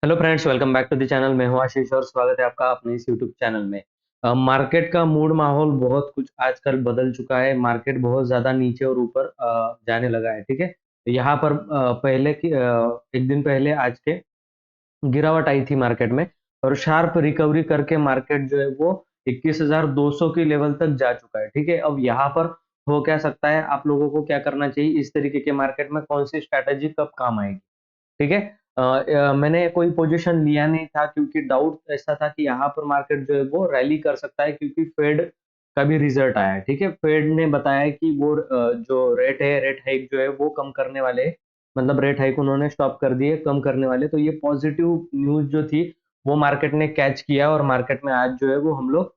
Hello friends, welcome back to the channel. मैं हूं आशीष और स्वागत है आपका अपने इस यूट्यूब चैनल में। मार्केट का मूड माहौल बहुत कुछ आजकल बदल चुका है। मार्केट बहुत ज्यादा नीचे और ऊपर जाने लगा है। ठीक है, तो यहाँ पर एक दिन पहले आज के गिरावट आई थी मार्केट में और शार्प रिकवरी करके मार्केट जो है वो 21,200 की लेवल तक जा चुका है। ठीक है, अब यहाँ पर हो क्या सकता है, आप लोगों को क्या करना चाहिए, इस तरीके के मार्केट में कौन सी स्ट्रैटेजी कब काम आएगी। ठीक है, मैंने कोई पोजीशन लिया नहीं था क्योंकि डाउट ऐसा था कि यहाँ पर मार्केट जो है वो रैली कर सकता है क्योंकि फेड का भी रिजल्ट आया है। ठीक है, फेड ने बताया कि वो जो रेट हाइक जो है वो कम करने वाले हैं। मतलब रेट हाइक उन्होंने स्टॉप कर दिए, कम करने वाले। तो ये पॉजिटिव न्यूज जो थी वो मार्केट ने कैच किया और मार्केट में आज जो है वो हम लोग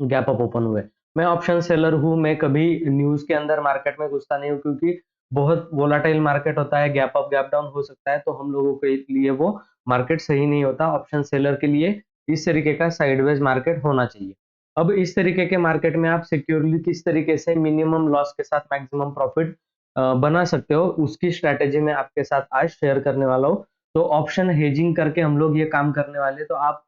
गैप अप ओपन हुए। मैं ऑप्शन सेलर हूँ, मैं कभी न्यूज के अंदर मार्केट में घुसता नहीं हूँ क्योंकि बहुत वोलाटाइल मार्केट होता है, गैप अप गैप डाउन हो सकता है, तो हम लोगों के लिए वो मार्केट सही नहीं होता। ऑप्शन सेलर के लिए इस तरीके का साइडवेज मार्केट होना चाहिए। अब इस तरीके के मार्केट में आप सिक्योरली किस तरीके से मिनिमम लॉस के साथ मैक्सिमम प्रॉफिट बना सकते हो, उसकी स्ट्रैटेजी मैं आपके साथ आज शेयर करने वाला हूँ। तो ऑप्शन हेजिंग करके हम लोग ये काम करने वाले। तो आप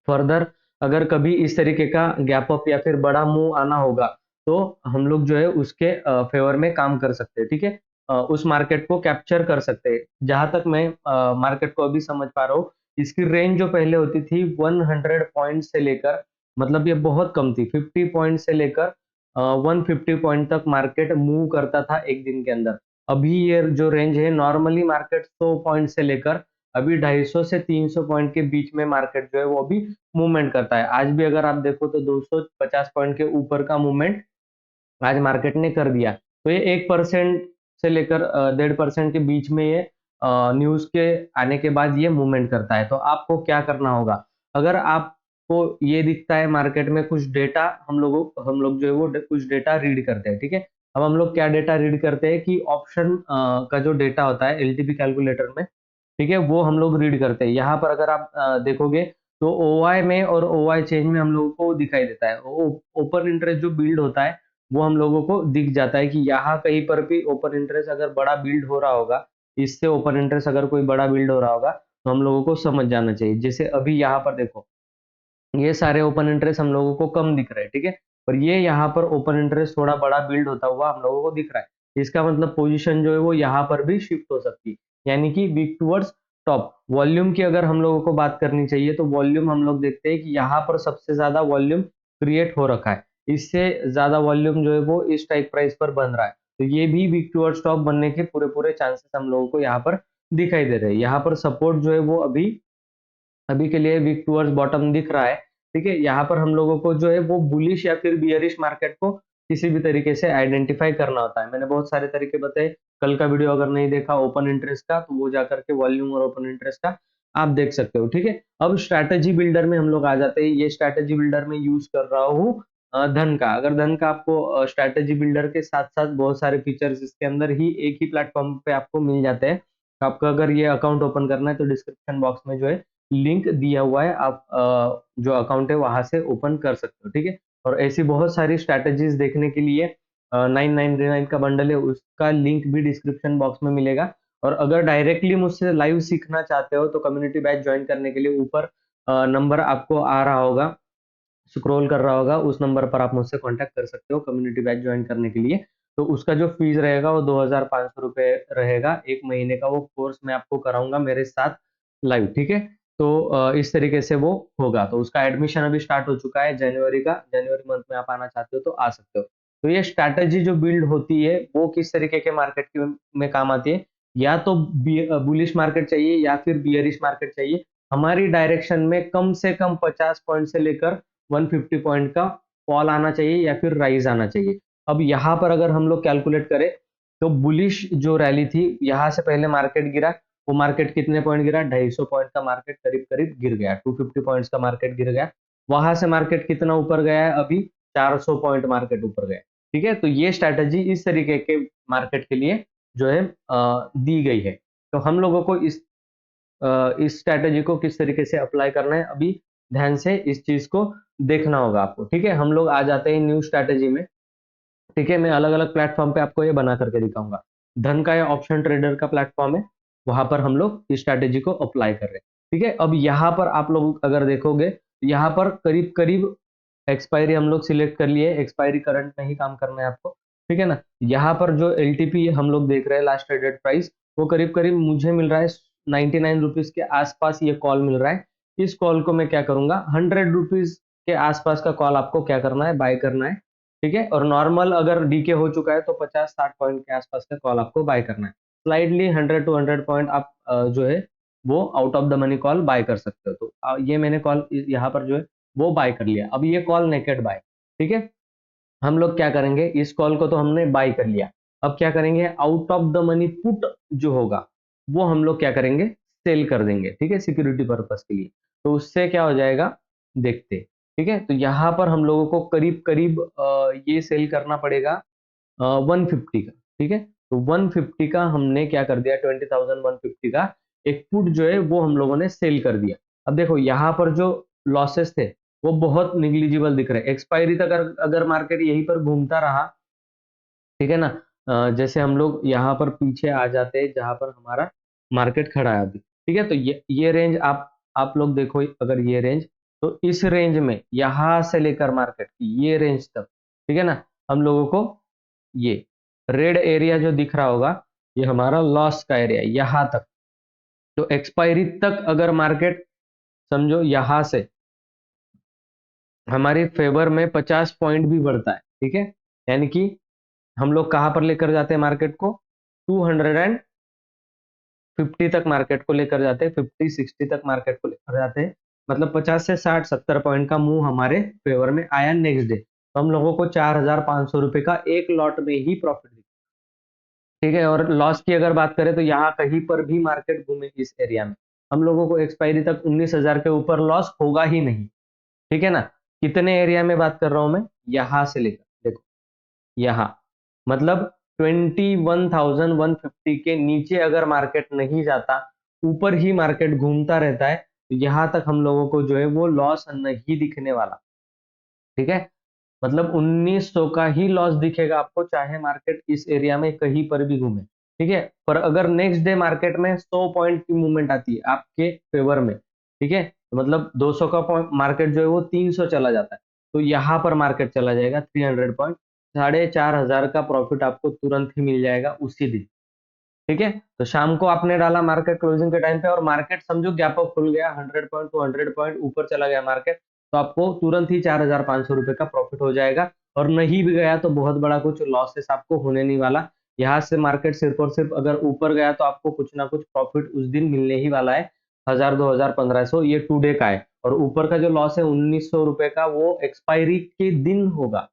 फर्दर अगर कभी इस तरीके का गैप अप या फिर बड़ा मूव आना होगा तो हम लोग जो है उसके फेवर में काम कर सकते हैं। ठीक है, उस मार्केट को कैप्चर कर सकते हैं। जहां तक मैं मार्केट को अभी समझ पा रहा हूँ, इसकी रेंज जो पहले होती थी 100 पॉइंट से लेकर, मतलब ये बहुत कम थी, 50 पॉइंट से लेकर 150 पॉइंट तक मार्केट मूव करता था एक दिन के अंदर। अभी ये जो रेंज है, नॉर्मली मार्केट 100 पॉइंट से लेकर अभी 250 से 300 पॉइंट के बीच में मार्केट जो है वो अभी मूवमेंट करता है। आज भी अगर आप देखो तो 250 पॉइंट के ऊपर का मूवमेंट आज मार्केट ने कर दिया। तो ये 1% से लेकर 1.5% के बीच में ये न्यूज के आने के बाद ये मूवमेंट करता है। तो आपको क्या करना होगा, अगर आपको ये दिखता है मार्केट में कुछ डेटा, हम लोग जो है वो कुछ डेटा रीड करते हैं। ठीक है, अब हम लोग क्या डेटा रीड करते हैं कि ऑप्शन का जो डेटा होता है एलटीपी कैलकुलेटर में, ठीक है, वो हम लोग रीड करते हैं। यहाँ पर अगर आप देखोगे तो ओवाई में और ओवाई चेंज में हम लोगों को दिखाई देता है। ओपन इंटरेस्ट जो बिल्ड होता है वो हम लोगों को दिख जाता है कि यहाँ कहीं पर भी ओपन इंटरेस्ट अगर बड़ा बिल्ड हो रहा होगा, इससे ओपन इंटरेस्ट अगर कोई बड़ा बिल्ड हो रहा होगा तो हम लोगों को समझ जाना चाहिए। जैसे अभी यहाँ पर देखो, ये सारे ओपन इंटरेस्ट हम लोगों को कम दिख रहे हैं। ठीक है, और ये यहाँ पर ओपन इंटरेस्ट थोड़ा बड़ा बिल्ड होता हुआ हम लोगों को दिख रहा है। इसका मतलब पोजीशन जो है वो यहाँ पर भी शिफ्ट हो सकती है, यानी कि वीक टुवर्ड्स टॉप। वॉल्यूम की अगर हम लोगों को बात करनी चाहिए तो वॉल्यूम हम लोग देखते हैं कि यहाँ पर सबसे ज्यादा वॉल्यूम क्रिएट हो रखा है। इससे ज्यादा वॉल्यूम जो है वो इस स्ट्राइक प्राइस पर बन रहा है। तो ये भी वीक टुवर्ड्स टॉप बनने के पूरे पूरे चांसेस हम लोगों को यहाँ पर दिखाई दे रहे हैं। यहाँ पर सपोर्ट जो है वो अभी अभी के लिए वीक टुवर्ड्स बॉटम दिख रहा है। ठीक है, यहाँ पर हम लोगों को जो है वो बुलिश या फिर बियरिश मार्केट को किसी भी तरीके से आइडेंटिफाई करना होता है। मैंने बहुत सारे तरीके बताए। कल का वीडियो अगर नहीं देखा ओपन इंटरेस्ट का तो वो जाकर के वॉल्यूम और ओपन इंटरेस्ट का आप देख सकते हो। ठीक है, अब स्ट्रैटेजी बिल्डर में हम लोग आ जाते हैं। ये स्ट्रैटेजी बिल्डर में यूज कर रहा हूँ धन का। अगर धन का आपको स्ट्रैटेजी बिल्डर के साथ साथ बहुत सारे फीचर्स इसके अंदर ही एक ही प्लेटफॉर्म पे आपको मिल जाते हैं। तो आपको अगर ये अकाउंट ओपन करना है तो डिस्क्रिप्शन बॉक्स में जो है लिंक दिया हुआ है, आप जो अकाउंट है वहां से ओपन कर सकते हो। ठीक है, और ऐसी बहुत सारी स्ट्रैटेजीज देखने के लिए 999 का बंडल है, उसका लिंक भी डिस्क्रिप्शन बॉक्स में मिलेगा। और अगर डायरेक्टली मुझसे लाइव सीखना चाहते हो तो कम्युनिटी बैच ज्वाइन करने के लिए ऊपर नंबर आपको आ रहा होगा, स्क्रॉल कर रहा होगा, उस नंबर पर आप मुझसे कांटेक्ट कर सकते हो कम्युनिटी बैच ज्वाइन करने के लिए। तो उसका जो फीस रहेगा वो 2,500 रुपये रहेगा एक महीने का। वो कोर्स मैं आपको कराऊंगा मेरे साथ लाइव। ठीक है, तो इस तरीके से वो होगा। तो उसका एडमिशन अभी स्टार्ट हो चुका है जनवरी का। जनवरी मंथ में आप आना चाहते हो तो आ सकते हो। तो ये स्ट्रैटेजी जो बिल्ड होती है वो किस तरीके के मार्केट में काम आती है, या तो बुलिश मार्केट चाहिए या फिर बियरिश मार्केट चाहिए। हमारी डायरेक्शन में कम से कम 50 पॉइंट से लेकर 150 पॉइंट का फॉल आना चाहिए या फिर राइज आना चाहिए। अब यहाँ पर अगर हम लोग कैलकुलेट करें तो बुलिश जो रैली थी, यहाँ से पहले मार्केट गिरा, वो मार्केट कितने पॉइंट गिरा, 250 पॉइंट का मार्केट करीब करीब गिर गया, 250 पॉइंट्स का मार्केट गिर गया। वहां से मार्केट कितना ऊपर गया है, अभी 400 पॉइंट मार्केट ऊपर गया। ठीक है, तो ये स्ट्रैटेजी इस तरीके के मार्केट के लिए जो है दी गई है। तो हम लोगों को इस स्ट्रैटेजी को किस तरीके से अप्लाई करना है, अभी ध्यान से इस चीज को देखना होगा आपको। ठीक है, हम लोग आ जाते हैं न्यू स्ट्रैटेजी में। ठीक है, मैं अलग अलग प्लेटफॉर्म पे आपको ये बना करके दिखाऊंगा। धन का ये ऑप्शन ट्रेडर का प्लेटफॉर्म है, वहां पर हम लोग इस स्ट्रैटेजी को अप्लाई कर रहे हैं। ठीक है, अब यहाँ पर आप लोग अगर देखोगे तो यहाँ पर करीब करीब एक्सपायरी हम लोग सिलेक्ट कर लिए, एक्सपायरी करंट में ही काम करना है आपको, ठीक है ना। यहाँ पर जो एलटीपी हम लोग देख रहे हैं, लास्ट ट्रेडेड प्राइस, वो करीब करीब मुझे मिल रहा है 99 रुपीज के आसपास ये कॉल मिल रहा है। इस कॉल को मैं क्या करूंगा, 100 रुपीज के आसपास का कॉल आपको क्या करना है, बाय करना है, ठीक है। और नॉर्मल अगर डीके हो चुका है तो 50-60 पॉइंट के आसपास का कॉल आपको बाय करना है। स्लाइडली 100 to 100 पॉइंट आप जो है वो out of the money call buy कर सकते हो। तो ये मैंने कॉल यहाँ पर जो है वो बाय कर लिया। अब ये कॉल नेकेड बाय, ठीक है। हम लोग क्या करेंगे, इस कॉल को तो हमने बाय कर लिया, अब क्या करेंगे, out of the money put जो होगा वो हम लोग क्या करेंगे, सेल कर देंगे, ठीक है, सिक्योरिटी पर्पस के लिए। तो उससे क्या हो जाएगा, देखते, ठीक है। तो यहाँ पर हम लोगों को करीब करीब ये सेल करना पड़ेगा 150 का, ठीक है। तो 150 का हमने क्या कर दिया, 20,150 का एक पुट जो है वो हम लोगों ने सेल कर दिया। अब देखो यहाँ पर जो लॉसेस थे वो बहुत निग्लिजिबल दिख रहे हैं। एक्सपायरी तक अगर मार्केट यहीं पर घूमता रहा, ठीक है ना, जैसे हम लोग यहाँ पर पीछे आ जाते हैं जहां पर हमारा मार्केट खड़ा है अभी, ठीक है। तो ये रेंज आप लोग देखो, अगर ये रेंज, तो इस रेंज में यहां से लेकर मार्केट ये रेंज तक, ठीक है ना, हम लोगों को ये रेड एरिया जो दिख रहा होगा ये हमारा लॉस का एरिया, यहां तक। तो एक्सपायरी तक अगर मार्केट समझो यहां से हमारे फेवर में 50 पॉइंट भी बढ़ता है, ठीक है, यानी कि हम लोग कहां पर लेकर जाते हैं मार्केट को, 250 तक मार्केट को लेकर जाते हैं, 50-60 तक मार्केट को लेकर जाते हैं। मतलब 50 से 60-70 पॉइंट का मूव हमारे फेवर में आया नेक्स्ट डे, तो हम लोगों को 4,500 रुपए का एक लॉट में ही प्रॉफिट दिखा, ठीक है। और लॉस की अगर बात करें तो यहाँ कहीं पर भी मार्केट घूमे इस एरिया में, हम लोगों को एक्सपायरी तक 19,000 के ऊपर लॉस होगा ही नहीं, ठीक है ना। कितने एरिया में बात कर रहा हूं मैं, यहां से लेकर देखो यहाँ, मतलब 21,150 के नीचे अगर मार्केट नहीं जाता, ऊपर ही मार्केट घूमता रहता है, तो यहां तक हम लोगों को जो है वो लॉस नहीं दिखने वाला, ठीक है। मतलब 1900 का ही लॉस दिखेगा आपको, चाहे मार्केट इस एरिया में कहीं पर भी घूमे, ठीक है। पर अगर नेक्स्ट डे मार्केट में 100 पॉइंट की मूवमेंट आती है आपके फेवर में, ठीक है, तो मतलब 200 का पॉइंट मार्केट जो है वो 300 चला जाता है, तो यहाँ पर मार्केट चला जाएगा 300 पॉइंट, 4,500 का प्रॉफिट आपको तुरंत ही मिल जाएगा उसी दिन, ठीक है। तो शाम को आपने डाला मार्केट क्लोजिंग के टाइम पे, और मार्केट समझो गैप अप खुल गया, 100 पॉइंट टू 100 पॉइंट ऊपर चला गया मार्केट, तो आपको तुरंत ही 4,500 रुपए का प्रॉफिट हो जाएगा। और नहीं भी गया तो बहुत बड़ा कुछ लॉसेस आपको होने नहीं वाला। यहाँ से मार्केट सिर्फ और सिर्फ अगर ऊपर गया तो आपको कुछ ना कुछ प्रॉफिट उस दिन मिलने ही वाला है, 1,000, 2,000, 1,500, ये टू डे का है। और ऊपर का जो लॉस है 1,900 रुपए का, वो एक्सपायरी के दिन होगा,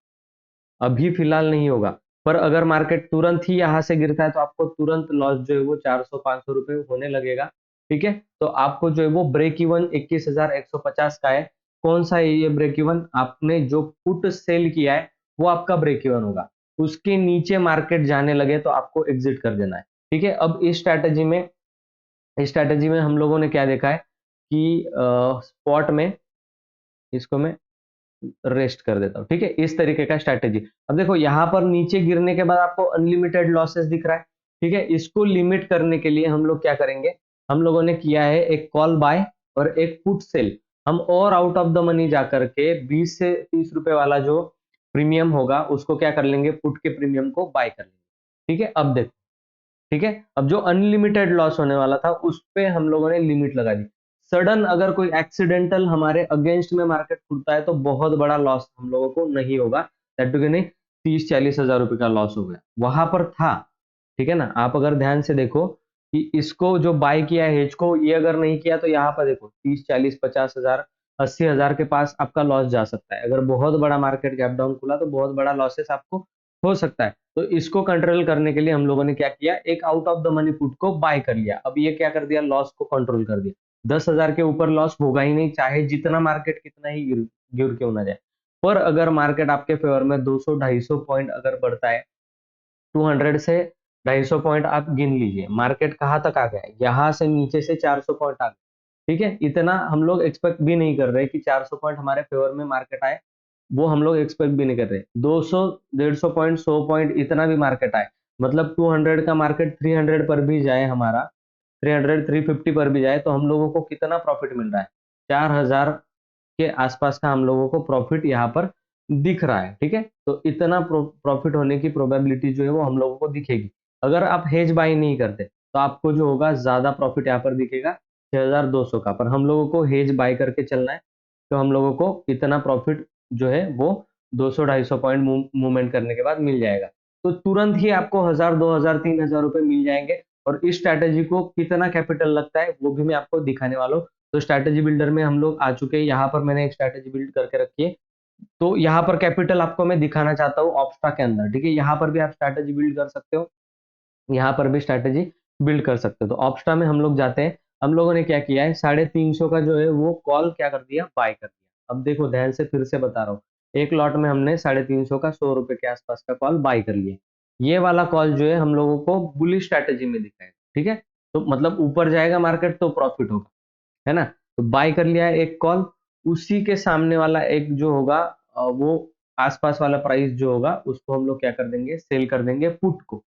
अभी फिलहाल नहीं होगा। पर अगर मार्केट तुरंत ही यहाँ से गिरता है तो आपको तुरंत लॉस जो है वो 400-500 रुपए होने लगेगा, ठीक है। तो आपको जो है वो ब्रेक इवन 21,150 का है। कौन सा है ये ब्रेक इवन, आपने जो पुट सेल किया है वो आपका ब्रेक इवन होगा, उसके नीचे मार्केट जाने लगे तो आपको एग्जिट कर देना है, ठीक है। अब इस स्ट्रैटेजी में हम लोगों ने क्या देखा है कि स्पॉट में, इसको मैं रेस्ट कर देता हूँ, ठीक है, इस तरीके का स्ट्रैटेजी। अब देखो यहाँ पर नीचे गिरने के बाद आपको अनलिमिटेड लॉसेस दिख रहा है, ठीक है। इसको लिमिट करने के लिए हम लोग क्या करेंगे, हम लोगों ने किया है एक कॉल बाय और एक पुट सेल। हम और आउट ऑफ द मनी जाकर के 20 से 30 रुपए वाला जो प्रीमियम होगा उसको क्या कर लेंगे, पुट के प्रीमियम को बाय कर लेंगे, ठीक है। अब देखो, ठीक है, अब जो अनलिमिटेड लॉस होने वाला था उस पे हम लोगों ने लिमिट लगा दी। सडन अगर कोई एक्सीडेंटल हमारे अगेंस्ट में मार्केट खुलता है तो बहुत बड़ा लॉस हम लोगों को नहीं होगा, दैट टू नहीं 30-40 हजार रुपए का लॉस हो गया वहां पर था, ठीक है ना। आप अगर ध्यान से देखो कि इसको जो बाय किया है हेज को, ये अगर नहीं किया तो यहाँ पर देखो 30-40-50 हजार, 80 हजार के पास आपका लॉस जा सकता है। अगर बहुत बड़ा मार्केट गैप डाउन खुला तो बहुत बड़ा लॉसेस आपको हो सकता है। तो इसको कंट्रोल करने के लिए हम लोगों ने क्या किया, एक out of the money put को बाय कर लिया। अब ये क्या कर दिया, लॉस को कंट्रोल कर दिया, 10 हजार के ऊपर लॉस होगा ही नहीं, चाहे जितना मार्केट कितना ही गिर गिर क्यों ना जाए। पर अगर मार्केट आपके फेवर में 200-250 पॉइंट अगर बढ़ता है, 200 से 250 पॉइंट आप गिन लीजिए, मार्केट कहाँ तक आ गया है, यहाँ से नीचे से 400 पॉइंट आ गया, ठीक है। इतना हम लोग एक्सपेक्ट भी नहीं कर रहे कि 400 पॉइंट हमारे फेवर में मार्केट आए, वो हम लोग एक्सपेक्ट भी नहीं कर रहे। 200, 150 पॉइंट, 100 पॉइंट इतना भी मार्केट आए, मतलब 200 का मार्केट 300 पर भी जाए हमारा, 300 350 पर भी जाए तो हम लोगों को कितना प्रॉफिट मिल रहा है, 4000 के आसपास का हम लोगों को प्रॉफिट यहाँ पर दिख रहा है। ठीक है, तो इतना प्रॉफिट होने की प्रोबेबिलिटी जो है वो हम लोगों को दिखेगी। अगर आप हेज बाई नहीं करते तो आपको जो होगा ज्यादा प्रॉफिट यहाँ पर दिखेगा 6200 का, पर हम लोगों को हेज बाई करके चलना है, तो हम लोगों को इतना प्रॉफिट जो है वो 200-250 पॉइंट मूवमेंट करने के बाद मिल जाएगा। तो तुरंत ही आपको 1000 2000 3000 रुपए मिल जाएंगे। और इस स्ट्रैटेजी को कितना कैपिटल लगता है वो भी मैं आपको दिखाने वाला हूँ। तो स्ट्रैटेजी बिल्डर में हम लोग आ चुके हैं, यहाँ पर मैंने एक स्ट्रैटेजी बिल्ड करके रखी है। तो यहाँ पर कैपिटल आपको मैं दिखाना चाहता हूँ ऑप्स्टा के अंदर। ठीक है, यहाँ पर भी आप स्ट्रैटेजी बिल्ड कर सकते हो, यहाँ पर भी स्ट्रैटेजी बिल्ड कर सकते हो। तो ऑप्स्टा में हम लोग जाते हैं। हम लोगों ने क्या किया है, 350 का जो है वो कॉल क्या कर दिया, बाय कर दिया। अब देखो ध्यान से फिर से बता रहा हूँ, एक लॉट में हमने 350 का 100 रुपए के आसपास का कॉल बाय कर लिया। ये वाला कॉल जो है हम लोगों को बुलिश स्ट्रैटेजी में दिखाएगा। ठीक है, तो मतलब ऊपर जाएगा मार्केट तो प्रॉफिट होगा, है ना। तो बाय कर लिया है एक कॉल, उसी के सामने वाला एक जो होगा वो आसपास वाला प्राइस जो होगा उसको हम लोग क्या कर देंगे, सेल कर देंगे पुट को।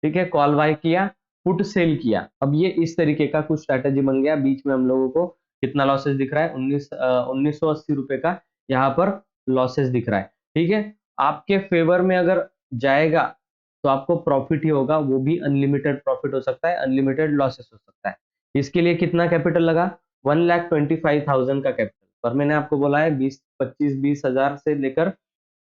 ठीक है, कॉल बाय किया, पुट सेल किया। अब ये इस तरीके का कुछ स्ट्रैटेजी बन गया। बीच में हम लोगों को कितना लॉसेस दिख रहा है, 1980 रुपए का यहाँ पर लॉसेस दिख रहा है। ठीक है, आपके फेवर में अगर जाएगा तो आपको प्रॉफिट ही होगा, वो भी अनलिमिटेड प्रॉफिट हो सकता है, अनलिमिटेड लॉसेस हो सकता है। इसके लिए कितना कैपिटल लगा, 1,25,000 का कैपिटल। पर मैंने आपको बोला है 20 हजार से लेकर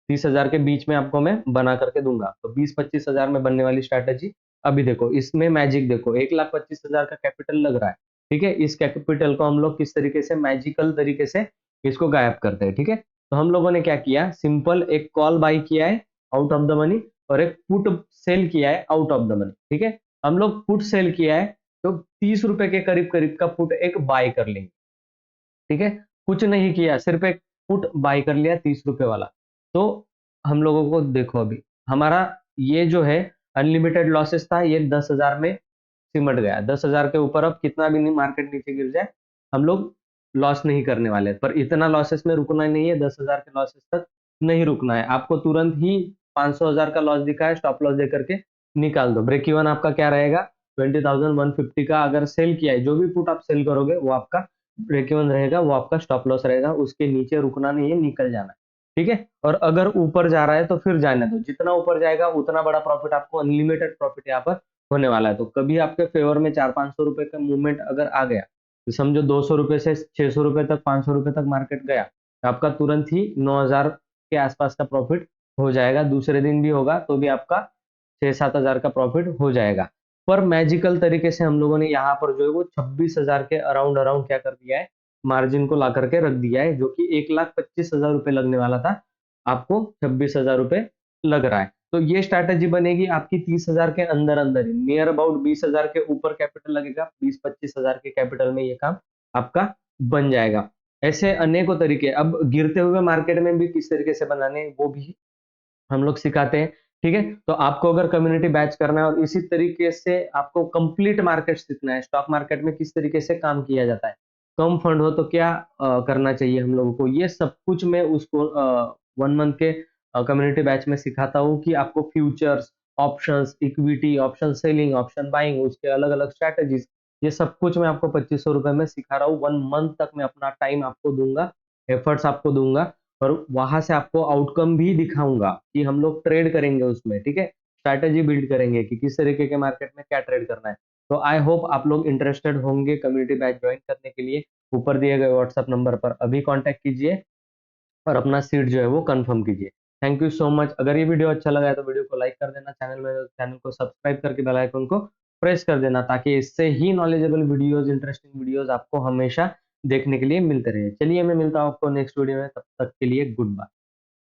30,000 के बीच में आपको मैं बना करके दूंगा। तो 20-25 हजार में बनने वाली स्ट्रैटेजी। अभी देखो इसमें मैजिक देखो, 1,25,000 का कैपिटल लग रहा है। ठीक है, इस कैपिटल को हम लोग किस तरीके से मैजिकल तरीके से इसको गायब करते हैं। ठीक है, तो हम लोगों ने क्या किया, सिंपल एक कॉल बाई किया है आउट ऑफ द मनी, और एक पुट सेल किया है आउट ऑफ द मनी। ठीक है, हम लोग पुट सेल किया है तो 30 रुपए के करीब करीब का पुट एक बाय कर लेंगे। ठीक है, कुछ नहीं किया, सिर्फ एक पुट बाय कर लिया 30 रुपए वाला। तो हम लोगों को देखो अभी हमारा ये जो है अनलिमिटेड लॉसेस था, ये 10,000 में सिमट गया। 10,000 के ऊपर अब कितना भी नहीं मार्केट नीचे गिर जाए हम लोग लॉस नहीं करने वाले। पर इतना लॉसेस में रुकना नहीं है, 10,000 के लॉसेस तक नहीं रुकना है आपको। तुरंत ही 500,000 का लॉस दिखा है, स्टॉप लॉस देकर के निकाल दो। ब्रेक इवन आपका क्या रहेगा, 20,150 का अगर सेल किया है, जो भी पुट आप सेल करोगे वो आपका ब्रेक इवन रहेगा, वो आपका स्टॉप लॉस रहेगा। उसके नीचे रुकना नहीं है, निकल जाना है। ठीक है, और अगर ऊपर जा रहा है तो फिर जाने दो, जितना ऊपर जाएगा उतना बड़ा प्रॉफिट आपको, अनलिमिटेड प्रॉफिट यहाँ पर होने वाला है। तो कभी आपके फेवर में 400-500 रुपए का मूवमेंट अगर आ गया, तो समझो 200 रुपए से 600 रुपए तक, 500 रुपए तक मार्केट गया, तो आपका तुरंत ही 9,000 के आसपास का प्रॉफिट हो जाएगा। दूसरे दिन भी होगा तो भी आपका 6-7 हजार का प्रॉफिट हो जाएगा। पर मैजिकल तरीके से हम लोगों ने यहाँ पर जो है वो 26,000 के अराउंड अराउंड क्या कर दिया है, मार्जिन को ला करके रख दिया है, जो कि 1,25,000 रुपए लगने वाला था, आपको 26,000 रुपए लग रहा है। तो ये स्ट्रैटेजी बनेगी आपकी 30,000 के अंदर अंदर ही, नियर अबाउट 20,000 के ऊपर कैपिटल लगेगा, 20-25 हजार के कैपिटल में ये काम आपका बन जाएगा। ऐसे अनेकों तरीके, अब गिरते हुए मार्केट में भी किस तरीके से बनाने वो भी हम लोग सिखाते हैं। ठीक है, तो आपको अगर कम्युनिटी बैच करना है और इसी तरीके से आपको कंप्लीट मार्केट सीखना है, स्टॉक मार्केट में किस तरीके से काम किया जाता है, कम फंड हो तो क्या करना चाहिए हम लोगों को, ये सब कुछ मैं उसको 1 मंथ के कम्युनिटी बैच में सिखाता हूँ कि आपको futures, options, equity, option selling, option buying, उसके अलग अलग स्ट्रैटेजीज, ये सब कुछ मैं आपको 2500 रुपए में सिखा रहा हूँ। 1 मंथ तक मैं अपना टाइम आपको दूंगा, एफर्ट्स आपको दूंगा, और वहां से आपको आउटकम भी दिखाऊंगा कि हम लोग ट्रेड करेंगे उसमें। ठीक है, स्ट्रैटेजी बिल्ड करेंगे कि किस तरीके के मार्केट में क्या ट्रेड करना है। तो आई होप आप लोग इंटरेस्टेड होंगे कम्युनिटी बैच ज्वाइन करने के लिए। ऊपर दिए गए व्हाट्सएप नंबर पर अभी कांटेक्ट कीजिए और अपना सीट जो है वो कंफर्म कीजिए। Thank you so much. अगर ये वीडियो अच्छा लगा है तो वीडियो को लाइक कर देना, चैनल को सब्सक्राइब करके बेल आइकन को प्रेस कर देना, ताकि इससे ही नॉलेजेबल वीडियोस, इंटरेस्टिंग वीडियोस आपको हमेशा देखने के लिए मिलते रहे। चलिए मैं मिलता हूँ आपको नेक्स्ट वीडियो में, तब तक के लिए गुड बाय।